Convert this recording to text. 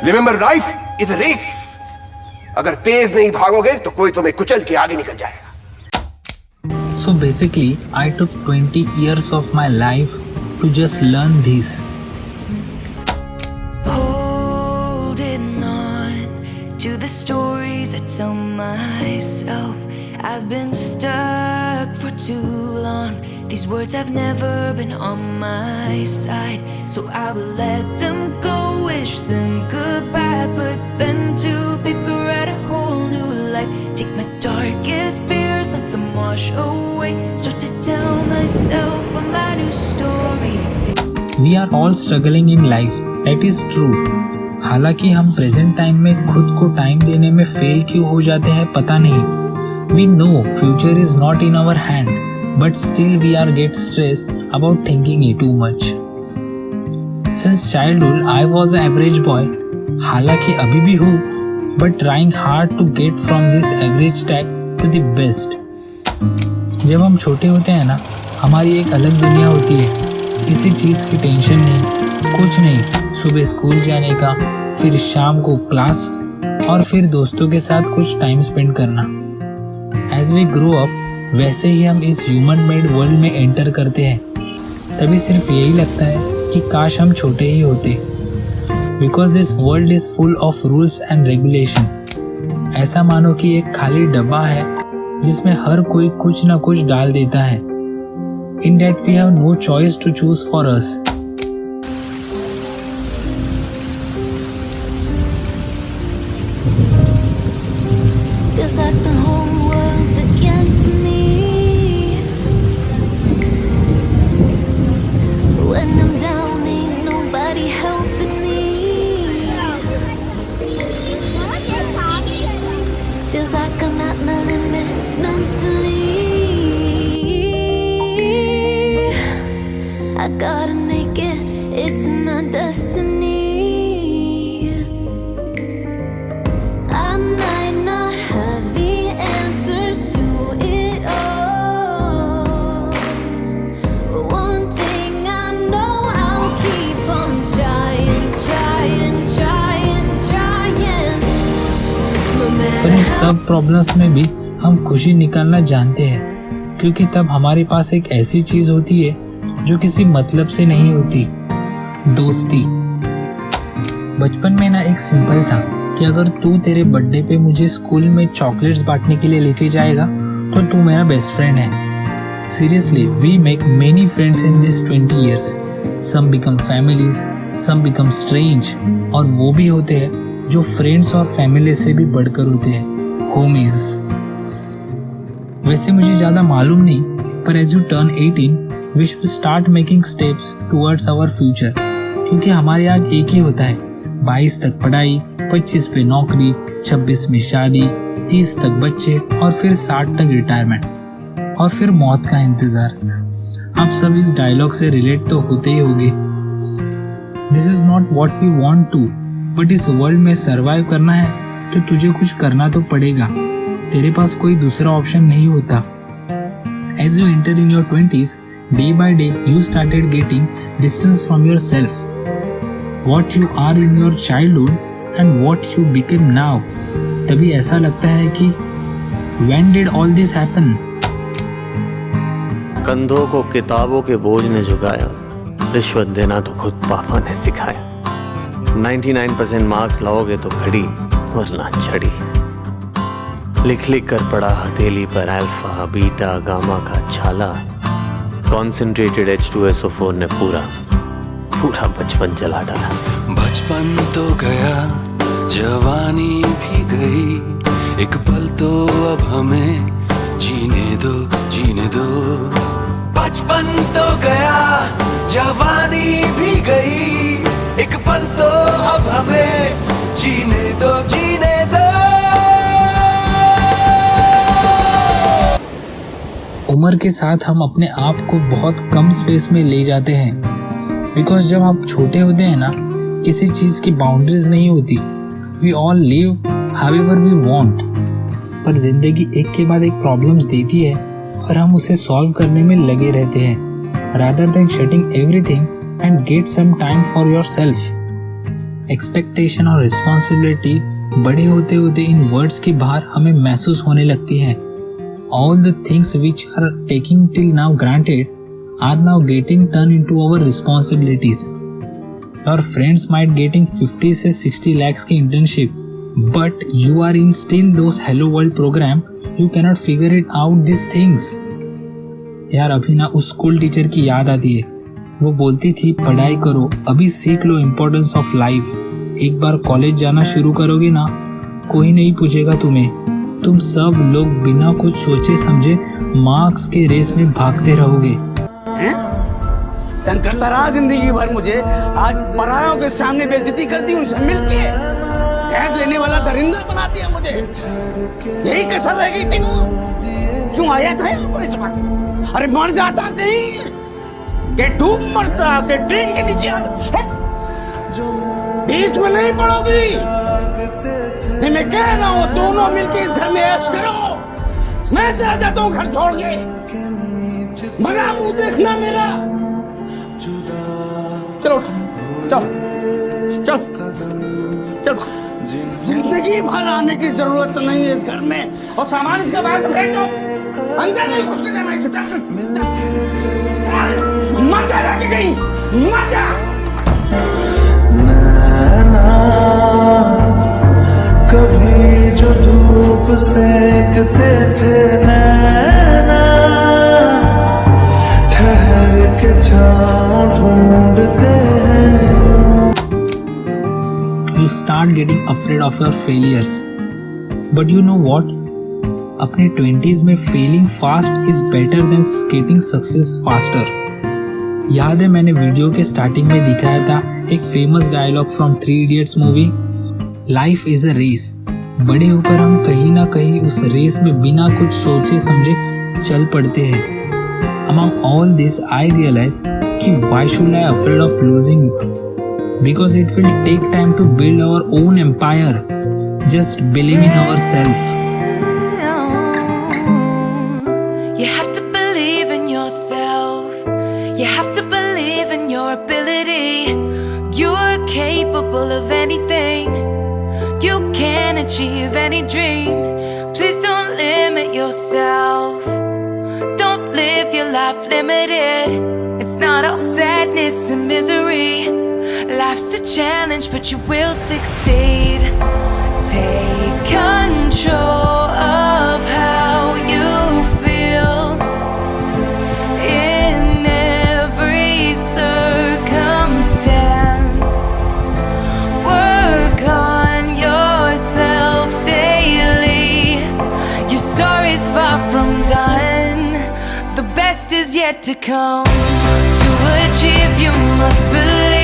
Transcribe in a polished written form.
Remember life is a race. अगर तेज नहीं भागोगे तो कोई तुम्हें कुचल के आगे निकल जाएगा। So basically, I took 20 years of my life to just learn this. Holding on to the stories I tell myself. I've been stuck for too long. These words have never been on my side. So I will let them go, wish them goodbye. Put pen to paper, write a whole new life. Take my darkest fears, let them wash away. Start to tell myself my new story. We are all struggling in life. That is true. हालांकि हम present time में खुद को time देने में fail क्यों हो जाते हैं पता नहीं. We know future is not in our hand, but still we are get stressed about thinking it too much. Since childhood, I was an average boy. हालांकि अभी भी हूँ, but trying hard to get from this average tag to the best. जब हम छोटे होते हैं ना, हमारी एक अलग दुनिया होती है. किसी चीज़ की टेंशन नहीं, कुछ नहीं. सुबह स्कूल जाने का, फिर शाम को क्लास और फिर दोस्तों के साथ कुछ टाइम स्पेंड करना. As we grow up, वैसे ही हम इस ह्यूमन मेड वर्ल्ड में एंटर करते हैं. तभी सिर्फ यही लगता है कि काश हम छोटे ही होते. Because this world is full of rules and regulation. ऐसा मानो कि एक खाली डब्बा है जिसमें हर कोई कुछ ना कुछ डाल देता है. In that we have no choice to choose for us. Feels like the whole world's against me. When I'm down, ain't nobody helping me. Feels like I'm at my limit mentally. I gotta make it, it's my destiny. I might not have the answers to it all, but one thing I know, I'll keep on trying, trying, trying, trying. No पर matter इन सब problems में भी हम खुशी निकालना जानते हैं, क्योंकि तब हमारे पास एक ऐसी चीज होती है जो किसी मतलब से नहीं होती. दोस्ती. बचपन में ना एक सिंपल था कि अगर तू तेरे बर्थडे पे मुझे स्कूल में चॉकलेट्स बांटने के लिए लेके जाएगा तो तू मेरा बेस्ट फ्रेंड है. Seriously, we make many friends in this 20 years. Some become families, some become strange, और वो भी होते हैं जो फ्रेंड्स और फैमिली से भी बढ़कर होते हैं, होमीज. वैसे मुझे ज़्यादा मालूम नहीं, पर as you turn 18 we should start making steps towards our future. क्योंकि हमारे यहाँ एक ही होता है, 22 तक पढ़ाई, 25 पे नौकरी, 26 में शादी, 30 तक बच्चे और फिर 60 तक रिटायरमेंट और फिर मौत का इंतजार. आप सब इस डायलॉग से रिलेट तो होते ही होंगे. This is not what we want to, but इस वर्ल्ड में सर्वाइव करना है तो तुझे कुछ करना तो पड़ेगा. तेरे पास कोई दूसरा ऑप्शन नहीं होता. As you enter in your 20s, day by day you started getting distance from yourself. What you are in your childhood and what you became now. तभी ऐसा लगता है कि when did all this happen? कंधों को किताबों के बोझ ने झुकाया, रिश्वत देना तो खुद पापा ने सिखाया. 99% मार्क्स लाओगे तो घड़ी, वरना छड़ी. लिख लिख कर पढ़ा हथेली पर अल्फा बीटा गामा का छाला. कॉन्सेंट्रेटेड H2SO4 ने पूरा बचपन जला डाला. बचपन तो गया, जवानी भी गई, एक पल तो अब हमें जीने दो, जीने दो. बचपन तो गया, जवानी भी गई, एक पल तो अब हमें जीने दो, जीने दो. उम्र के साथ हम अपने आप को बहुत कम स्पेस में ले जाते हैं. बिकॉज जब हम छोटे होते हैं ना, किसी चीज़ की बाउंड्रीज नहीं होती. We all live however we want. पर जिंदगी एक के बाद एक प्रॉब्लम्स देती है और हम उसे सॉल्व करने में लगे रहते हैं, rather than shutting everything and get some time for yourself. Expectation और रिस्पॉन्सिबिलिटी बड़े होते होते इन वर्ड्स की बाहर हमें महसूस होने लगती है। All the things which are taking till now granted are now getting turned into our responsibilities. Your friends might getting 50 से 60 lakhs की internship, but you are in still those Hello World program. You cannot figure it out these things. यार अभी ना उस school teacher की याद आती है। वो बोलती थी पढ़ाई करो, अभी सीख लो इम्पोर्टेंस ऑफ लाइफ। एक बार कॉलेज जाना शुरू करोगे ना, कोई नहीं पूछेगा तुम्हें। तुम सब लोग बिना कुछ सोचे समझे मार्क्स के रेस में भागते रहोगे। तंग करता रहा जिंदगी भर मुझे, आज परायों के सामने बेइज्जती करती उनसे मिलके, टैग लेने वाला दरिंदा बना दिया मुझे। यही कसर रह गई थी वो। क्यों आया था यहाँ पर इस बार? अरे मर जाता कहीं, के डूब मरता, के ट्रेन के नीचे आता। बीच में नहीं पड़ोगी। नहीं, मैं कह रहा हूँ दोनों मिलके इस घर में ऐश करो। मैं चला जाता हूँ घर छोड़ के। मगर मुंह देखना मेरा। चलो चल चल चल। जिंदगी भर आने की जरूरत नहीं है इस घर में, और सामान इसका बाहर से फेंक दो। अंदर नहीं घुस के जाना। मर जा जाके कहीं, मर जा। कभी जो धूप सेकते थे नैना, ठहर के छाँव ढूंढते हैं। You start getting afraid of your failures, but you know what? अपने 20s में failing fast is better than getting success faster. याद है मैंने वीडियो के स्टार्टिंग में दिखाया था एक famous dialogue from 3 idiots movie, life is a race. बड़े होकर हम कहीं ना कहीं उस रेस में बिना कुछ सोचे समझे चल पड़ते हैं। Among all this, I realize कि why should I afraid of losing? Because it will take time to build our own empire. Just believe in ourselves. You have to believe in yourself. You have to believe in your ability. You're capable of anything. You can achieve any dream. Please don't limit yourself. Don't live your life limited. It's not all sadness and misery. Life's a challenge, but you will succeed. Take control of how you feel in every circumstance. Work on yourself daily. Your story's far from done. The best is yet to come. To achieve, you must believe.